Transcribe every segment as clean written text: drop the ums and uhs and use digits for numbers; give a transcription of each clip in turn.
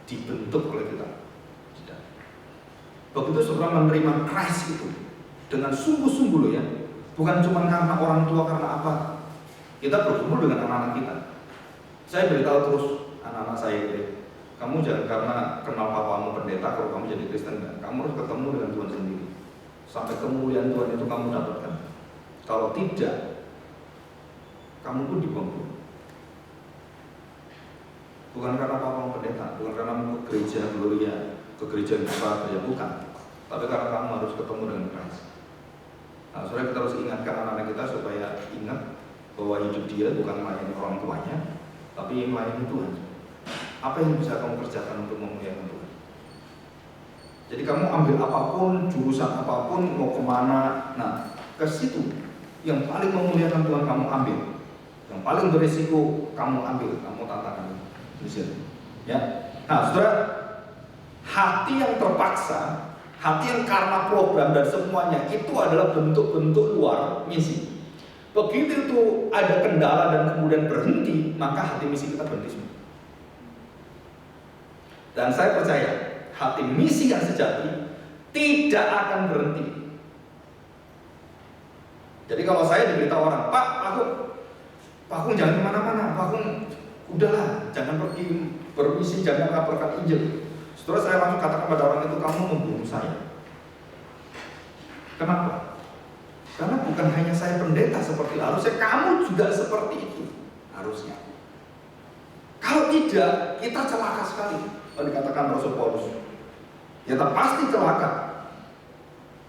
dibentuk oleh kita. Tidak. Begitu saudara menerima Christ itu dengan sungguh-sungguh loh ya, bukan cuma karena orang tua, karena apa? Kita bergumul dengan anak-anak kita. Saya beritahu terus anak-anak saya gitu, kamu jangan karena kenal papamu pendeta kalau kamu jadi Kristen, kan? Kamu harus ketemu dengan Tuhan sendiri. Sampai kemuliaan Tuhan itu kamu dapatkan. Kalau tidak, kamu pun dibuang. Bukan karena papamu pendeta, bukan karena kamu ke gereja Gloria, ke gereja besar, ya bukan. Tapi karena kamu harus ketemu dengan Kristus. Nah, saudara, kita harus ingatkan anak-anak kita supaya ingat bahwa hidup dia bukan melayani orang tuanya, tapi melayani Tuhan. Apa yang bisa kamu kerjakan untuk memuliakan Tuhan? Jadi kamu ambil apapun, jurusan apapun, mau kemana, nah ke situ yang paling memuliakan Tuhan kamu ambil, yang paling berisiko kamu ambil, kamu tatakan di situ. Ya, nah saudara, hati yang terpaksa, hati yang karena program dan semuanya itu adalah bentuk-bentuk luar misi. Begitu itu ada kendala dan kemudian berhenti, maka hati misi kita berhenti semua. Dan saya percaya hati misi yang sejati tidak akan berhenti. Jadi kalau saya diberitahu orang, Pak Agung jangan kemana-mana, Pak Agung udahlah, jangan pergi bermisi, jangan kabarkan Injil. Setelah saya langsung katakan pada orang itu, kamu membunuh saya. Kenapa? Karena bukan hanya saya pendeta seperti harusnya, kamu juga seperti itu harusnya. Kalau tidak, kita celaka sekali. Kalau dikatakan Rasul Paulus, kita pasti celaka.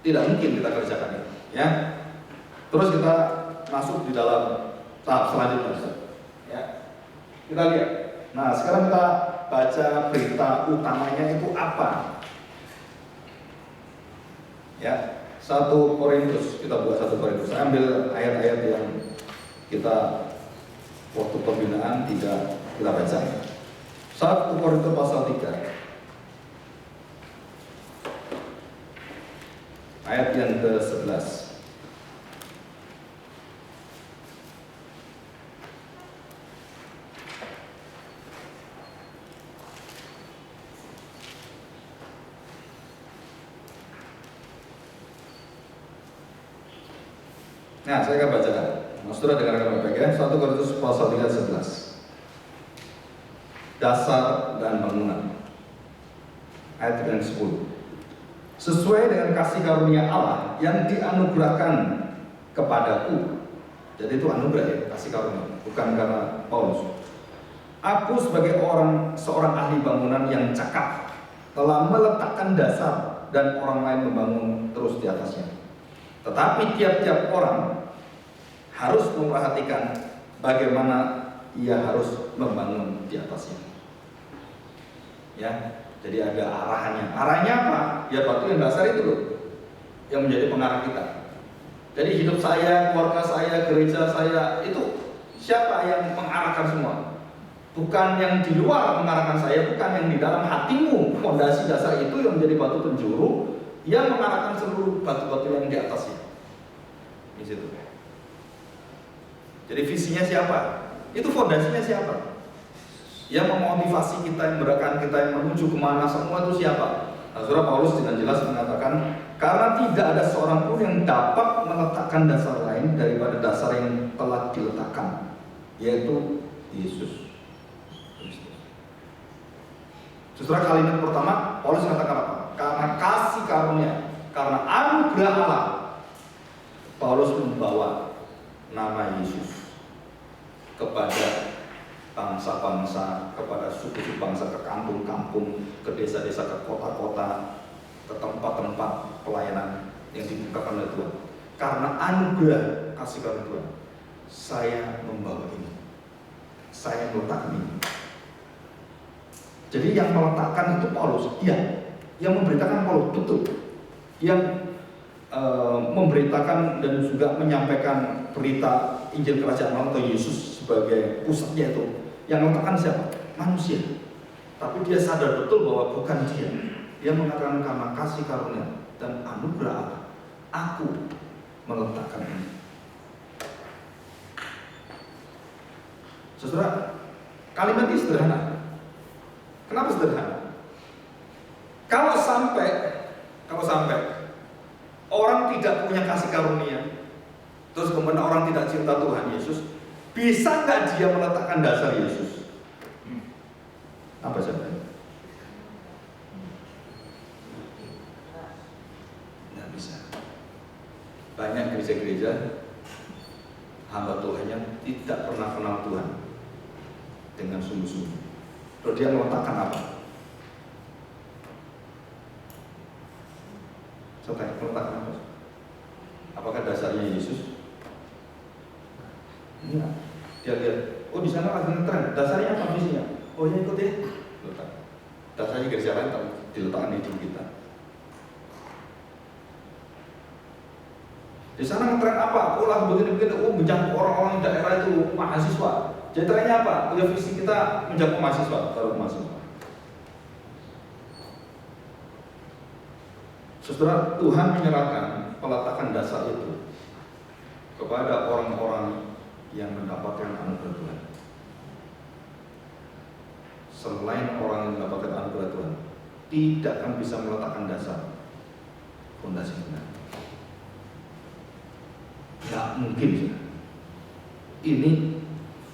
Tidak mungkin kita kerjakan itu. Ya. Terus kita masuk di dalam tahap selanjutnya. Ya. Kita lihat. Nah, sekarang kita baca berita utamanya itu apa? Ya, 1 Korintus, kita buat 1 Korintus. Saya ambil ayat-ayat yang kita waktu pembinaan tidak kita baca. 1 Korintus pasal 3. Ayat yang ke-11. Nah, saya akan bacakan. Saudara dengarkan baik-baik ya. 1 Korintus pasal 3 ayat 11. Dasar dan bangunan. Ayat yang 10. Sesuai dengan kasih karunia Allah yang dianugerahkan kepadaku. Jadi itu anugerah ya, kasih karunia, bukan karena Paulus. Aku sebagai seorang ahli bangunan yang cakap telah meletakkan dasar dan orang lain membangun terus di atasnya. Tetapi tiap-tiap orang harus memperhatikan bagaimana ia harus membangun di atasnya. Ya, jadi ada arahannya. Arahnya apa? Ya batu yang dasar itu loh, yang menjadi pengarah kita. Jadi hidup saya, keluarga saya, gereja saya, itu siapa yang mengarahkan semua? Bukan yang di luar mengarahkan saya, bukan yang di dalam hatimu. Fondasi dasar itu yang menjadi batu penjuru yang mengarahkan seluruh batu-batu yang di atasnya. Di situ. Jadi visinya siapa? Itu fondasinya siapa? Yang memotivasi kita, yang menggerakkan kita, yang menuju kemana, semua itu siapa? Nah, Saudara Paulus dengan jelas mengatakan, karena tidak ada seorang pun yang dapat meletakkan dasar lain daripada dasar yang telah diletakkan, yaitu Yesus Kristus. Saudara, kalimat pertama Paulus mengatakan apa? Karena kasih karunia, karena anugerah Allah, Paulus membawa nama Yesus kepada bangsa-bangsa, kepada suku-suku bangsa, ke kampung-kampung, ke desa-desa, ke kota-kota, ke tempat-tempat pelayanan yang dibukakan oleh Tuhan. Karena anugerah kasih karunia Tuhan, saya membawa ini, saya meletakkan ini. Jadi yang meletakkan itu Paulus, iya. Yang memberitakan Paulus, betul. Yang memberitakan dan juga menyampaikan berita Injil Kerajaan Allah atau Yesus sebagai pusatnya itu, yang meletakkan siapa? Manusia. Tapi dia sadar betul bahwa bukan dia. Dia mengatakan karena kasih karunia dan anugerah Allah, aku meletakkan ini. Saudara, kalimat ini sederhana. Kenapa sederhana? cinta Tuhan Yesus, bisa nggak dia meletakkan dasar Yesus? Apa jawabannya? Nggak bisa. Banyak gereja-gereja hamba Tuhannya tidak pernah kenal Tuhan dengan sungguh-sungguh. Lalu dia meletakkan apa? Saya tanya, meletakkan apa? Apakah dasarnya Yesus? Enggak. Dia lihat, oh di sana lagi ngetren. Dasarnya apa visinya? Oh ya ikut ya. Letak. Dasarnya gereja lain diletakkan di hidup kita. Di sana ngetren apa? Oh lah begini-begini. Oh menjangkau orang-orang daerah itu mahasiswa. Jadi trennya apa? Oh ya visi kita menjangkau mahasiswa, taruh mahasiswa. Saudara, Tuhan menyerahkan peletakan dasar itu kepada orang-orang yang mendapatkan anugerah Tuhan. Selain orang yang mendapatkan anugerah Tuhan, tidak akan bisa meletakkan dasar fondasi benar. Tidak mungkin. Ini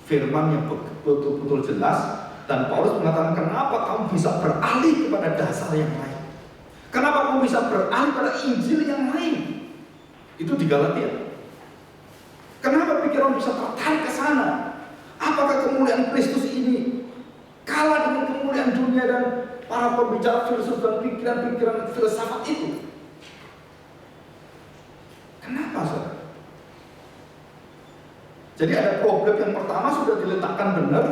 firman yang betul-betul jelas, dan Paulus mengatakan, kenapa kamu bisa beralih kepada dasar yang lain? Kenapa kamu bisa beralih pada Injil yang lain? Itu di Galatia. Kenapa pikiran bisa tertarik ke sana? Apakah kemuliaan Kristus ini kalah dengan kemuliaan dunia dan para pembicara filsuf dan pikiran-pikiran filsafat itu? Kenapa, saudara? Jadi ada problem yang pertama sudah diletakkan benar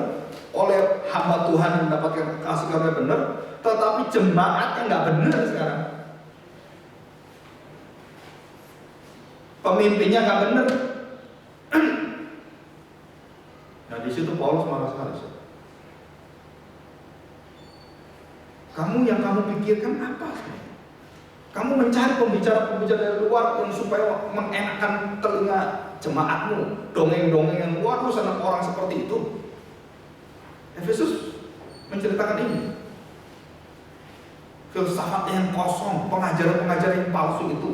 oleh hamba Tuhan yang mendapatkan kasih karunia benar, tetapi jemaatnya nggak benar sekarang. Pemimpinnya nggak benar. Nah di situ Paulus marah sekali. Kamu yang kamu pikirkan apa? Kamu mencari pembicara-pembicara dari luar yang supaya mengenakan telinga jemaatmu, dongeng-dongeng yang waduh senang orang seperti itu. Efesus menceritakan ini. Filsafat yang kosong, pengajaran-pengajaran yang palsu itu.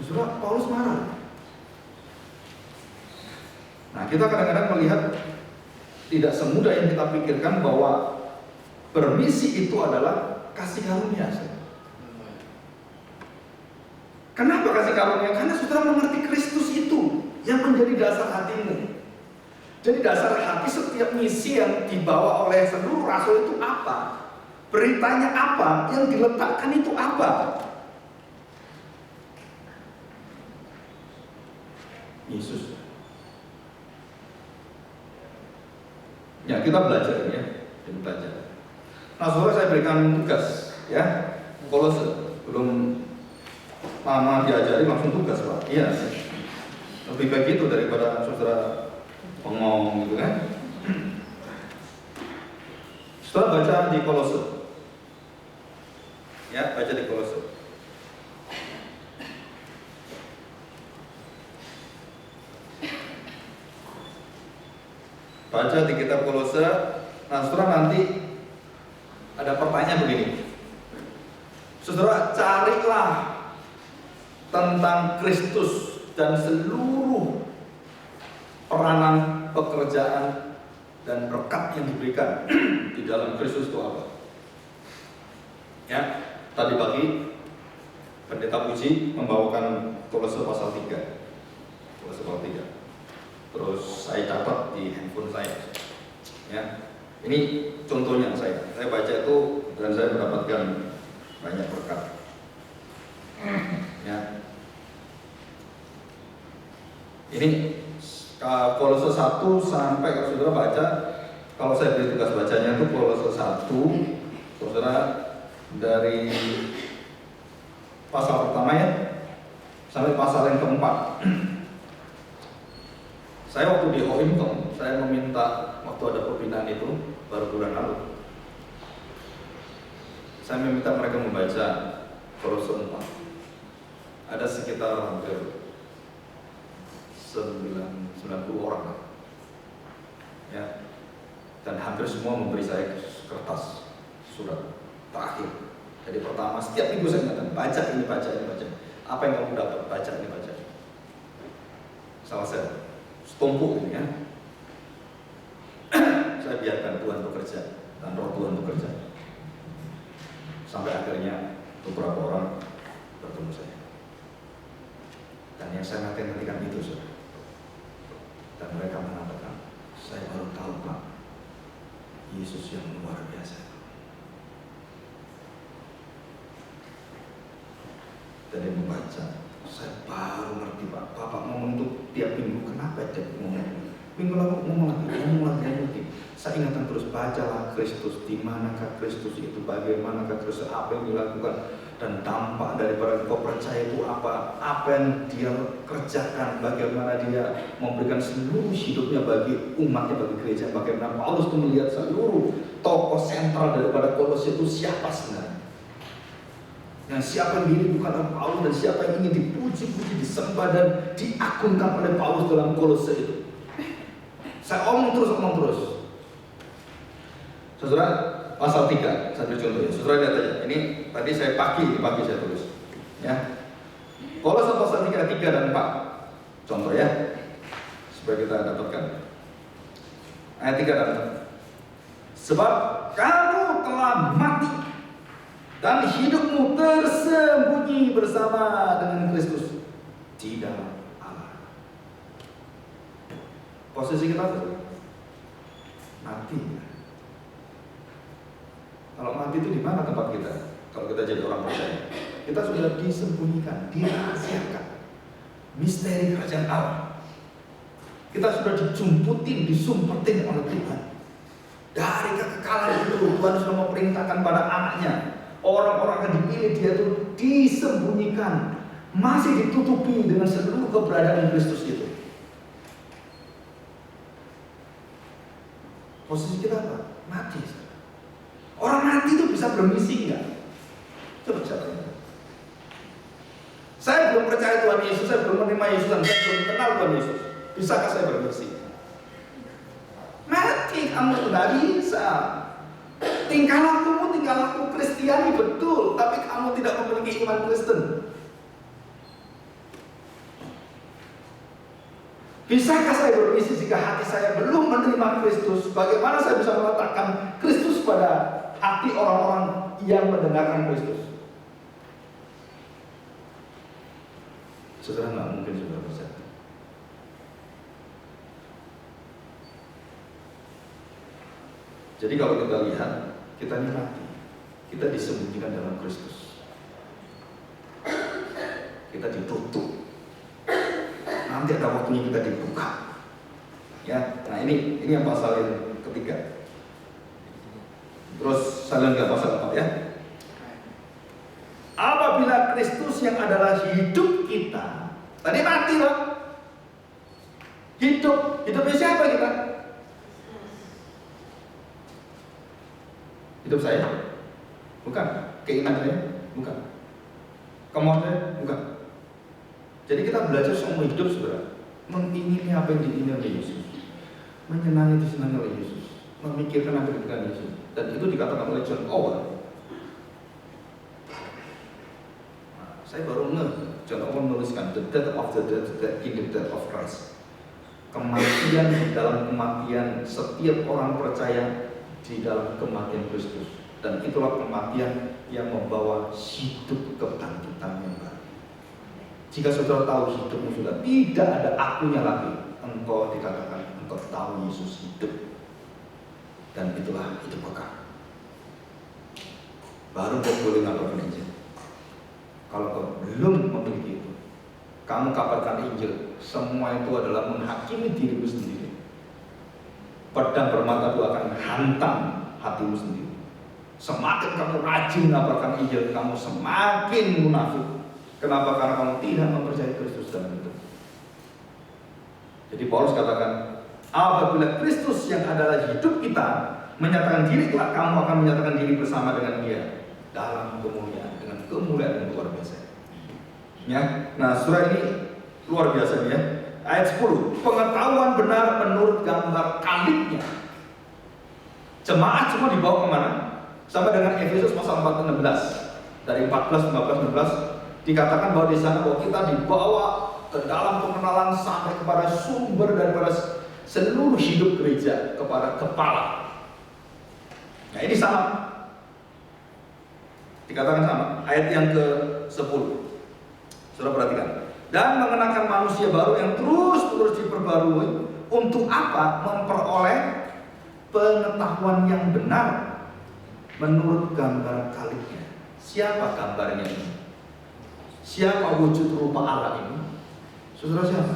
Saudara, Paulus marah. Nah, kita kadang-kadang melihat tidak semudah yang kita pikirkan bahwa bermisi itu adalah kasih karunia. Kenapa kasih karunia? Karena saudara mengerti Kristus itu yang menjadi dasar hatimu. Jadi dasar hati setiap misi yang dibawa oleh seluruh rasul itu apa? Beritanya apa? Yang diletakkan itu apa? Yesus. Ya, kita belajar ya. Kita belajar. Nah, saudara, saya berikan tugas ya. Kolose, belum lama diajari langsung tugas, Pak. Iya. Lebih baik itu daripada saudara bengong gitu kan. Saudara baca di Kolose. Ya, baca di Kolose. Baca di kitab Kolose. Nah, saudara nanti ada pertanyaan begini. Saudara, carilah tentang Kristus dan seluruh peranan, pekerjaan, dan berkat yang diberikan di dalam Kristus itu apa? Ya, tadi pagi Pendeta Puji membawakan Kolose pasal 3. Kolose pasal 3. Terus saya catat di handphone saya. Ya. Ini contohnya saya baca itu dan saya mendapatkan banyak berkat. Ya. Ini Kolose 1 sampai kalau saudara baca, kalau saya beri tugas bacanya itu Kolose 1, saudara dari pasal pertama ya sampai pasal yang keempat. Saya waktu di Hoimtong, saya meminta waktu ada pembinaan itu baru bulan lalu. Saya meminta mereka membaca Kolose 4. Ada sekitar hampir 90 orang, ya, dan hampir semua memberi saya kertas surat terakhir. Jadi pertama setiap minggu saya mengatakan baca ini, baca ini, baca. Apa yang kamu dapat, baca ini, baca. salah saya setumpuk ini ya. Saya biarkan Tuhan bekerja dan Roh Tuhan bekerja. Sampai akhirnya beberapa orang bertemu saya. Dan yang saya nantikan itu, saudara. Dan mereka mengatakan, saya baru tahu Pak, Yesus yang luar biasa. Dan dia membaca, saya baru ngerti Pak. Bapak ngomong itu tiap minggu, kenapa dia ngomong? Minggu lalu ngomong lagi. Saya ingatkan terus, bacalah Kristus, di manakah Kristus itu, bagaimanakah Kristus, apa yang dilakukan, dan dampak daripada kau percaya itu apa yang dia kerjakan, bagaimana dia memberikan seluruh hidupnya bagi umatnya, bagi gereja, bagaimana Paulus itu melihat seluruh tokoh sentral daripada Kolose itu siapa sebenarnya. Yang siapa yang diri bukan Paulus, dan siapa yang ingin dipuji-puji, disembah dan diagungkan oleh Paulus dalam Kolose itu. Saya omong terus. Saudara, pasal 3, satu contoh ya. Saudara lihat aja. Ini tadi saya pagi saya tulis. Ya. Kolose pasal 3 dan 4. Contoh ya. Supaya kita dapatkan. Ayat 3 dan 4. Sebab kamu telah mati dan hidupmu tersembunyi bersama dengan Kristus di dalam Allah. Posisi kita mati. Kalau mati itu di mana tempat kita? Kalau kita jadi orang percaya, kita sudah disembunyikan, dirahasiakan. Misteri kerajaan Allah. Kita sudah disumpetin oleh Tuhan. Dari kekekalan itu Tuhan sudah memerintahkan pada anaknya. Orang-orang yang dipilih dia itu disembunyikan, masih ditutupi dengan seluruh keberadaan Kristus itu. Posisi kita apa? Mati. Orang mati itu bisa bermisi enggak? Coba lihat. Saya belum percaya Tuhan Yesus, saya belum menerima Yesus, dan saya belum kenal Tuhan Yesus. Bisakah saya bermisi? Mati kamu tidak bisa. Tingkah laku Kristiani betul, tapi kamu tidak memiliki iman Kristen. Bisakah saya bermisi jika hati saya belum menerima Kristus? Bagaimana saya bisa meletakkan Kristus pada hati orang-orang yang mendengarkan Kristus? Saudara, nggak mungkin saudara percaya. Jadi kalau kita lihat, kita ini mati, kita disembunyikan dalam Kristus, kita ditutup. Nanti ada waktunya kita dibuka. Ya, nah ini yang pasal yang ketiga. Terus saya lanjutkan pasal 4 ya. Apabila Kristus yang adalah hidup kita, tadi mati loh. Hidupnya siapa kita? Hidup saya? Bukan. Keinginan saya? Bukan. Kemauan saya? Bukan. Jadi kita belajar seumur hidup, saudara, mengingini apa yang diingini oleh Yesus, menyenangi disenangi oleh Yesus, memikirkan apa yang diberikan Yesus, dan itu dikatakan oleh John Owen. Saya baru John Owen menuliskan the death of the dead in the death of Christ. Kematian di dalam kematian setiap orang percaya di dalam kematian Kristus, dan itulah kematian yang membawa hidup kebangkitan yang baru. Jika saudara tahu hidupmu sudah tidak ada akunya lagi, engkau dikatakan engkau tahu Yesus hidup, dan itulah hidup kekal. Baru kau boleh ngabarkan Injil. Kalau kau belum memiliki itu, kamu kabarkan Injil, semua itu adalah menghakimi dirimu sendiri. Pedang bermata itu akan hantam hatimu sendiri. Semakin kamu rajin mengabarkan Injil, kamu semakin munafik. Kenapa? Karena kamu tidak mempercayai Kristus dalam hidup. Jadi Paulus katakan, apabila Kristus yang adalah hidup kita menyatakan diri, kelak kamu akan menyatakan diri bersama dengan Dia dalam kemuliaan, dengan kemuliaan yang luar biasa. Ya, nah surah ini luar biasa ya. Ayat 10, pengetahuan benar menurut gambar kalibnya. Jemaat semua dibawa kemana? Sampai dengan Efesus pasal 4:16. Dari 14, 15, 16 dikatakan bahwa di sana bahwa kita dibawa ke dalam pengenalan sampai kepada sumber daripada seluruh hidup gereja, kepada kepala. Nah ini sama, dikatakan sama. Ayat yang ke-10, saudara perhatikan. Dan mengenakan manusia baru yang terus-terus diperbarui. Untuk apa? Memperoleh pengetahuan yang benar menurut gambar Khalifnya. Siapa gambarnya ini? Siapa wujud rupa Allah ini? Saudara siapa?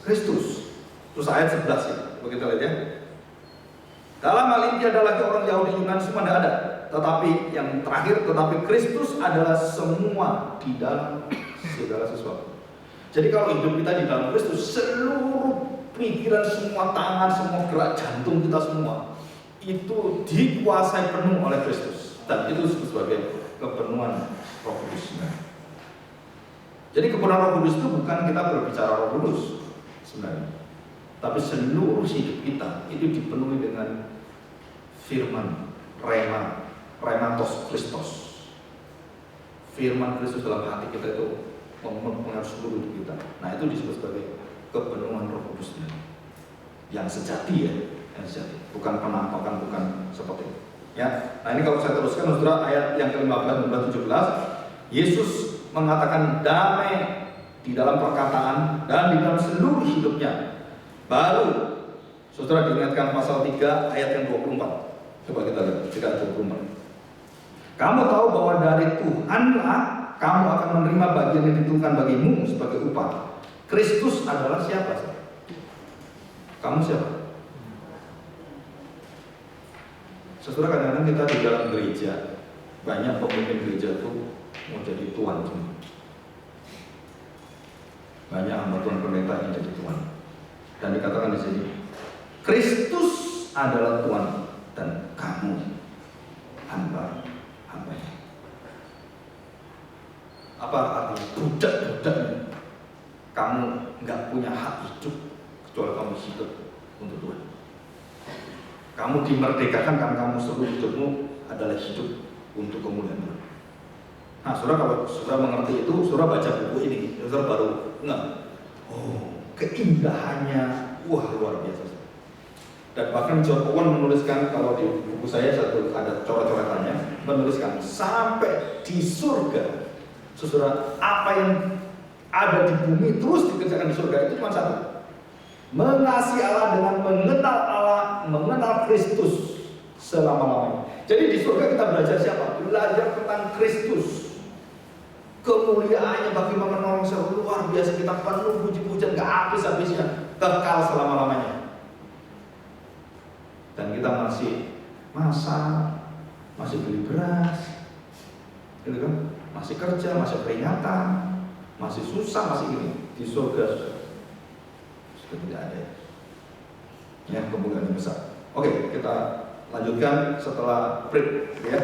Kristus. Terus ayat 11 ya, begitu lihat ya. Dalam hal ini tiada lagi orang Yahudi Yunani semua tidak ada. Tetapi yang terakhir, tetapi Kristus adalah semua di dalam segala sesuatu. Jadi kalau hidup kita di dalam Kristus, seluruh pikiran, semua tangan, semua gerak jantung kita semua itu dikuasai penuh oleh Kristus. Dan itu sebagai kepenuhan Roh Kudus. Jadi kepenuhan Roh Kudus itu bukan kita berbicara Roh Kudus sebenarnya, tapi seluruh hidup kita itu dipenuhi dengan firman, rematos Kristus. Firman Kristus dalam hati kita itu mempengaruhi seluruh hidup kita. Nah itu disebut sebagai kepenuhan Roh Kudus yang sejati ya, yang sejati. Bukan penampakan, bukan seperti itu. Ya, nah ini kalau saya teruskan, saudara, ayat yang ke-15 dan 17, Yesus mengatakan damai di dalam perkataan dan di dalam seluruh hidupnya. Baru, saudara diingatkan pasal 3 ayat yang 24. Coba kita lihat, 3:24. Kamu tahu bahwa dari Tuhanlah kamu akan menerima bagian yang ditentukan bagimu sebagai upah. Kristus adalah siapa? Kamu siapa? Saudara, kadang-kadang kita di dalam gereja, banyak pemimpin gereja itu mau jadi tuan semua. Banyak hamba Tuhan pendeta yang jadi tuan. Dan dikatakan di sini, Kristus adalah Tuhan dan kamu hamba-hambanya. Apa artinya? Budak-budak. Kamu nggak punya hak hidup kecuali kamu hidup untuk Tuhan. Kamu dimerdekakan karena kamu seluruh hidupmu adalah hidup untuk kemuliaan Tuhan. Nah, saudara, kalau saudara mengerti itu, saudara baca buku ini, saudara baru nggak, oh, keindahannya, wah luar biasa. Dan bahkan John Owen menuliskan, kalau di buku saya satu ada coret-coretannya, menuliskan sampai di surga, saudara, apa yang ada di bumi terus dikerjakan di surga itu cuma satu. Mengasihi Allah dengan mengenal Allah, mengenal Kristus selama-lamanya. Jadi di surga kita belajar siapa? Belajar tentang Kristus. Kemuliaannya bagaimana menolong luar biasa, kita penuh puji-pujian gak habis-habisnya, kekal selama-lamanya. Dan kita masih masak, masih beli beras, gitu kan? Masih kerja, masih peringatan, masih susah, masih gini. Di surga sudah tidak ada yang kemuliaan yang besar. Oke, kita lanjutkan setelah break ya.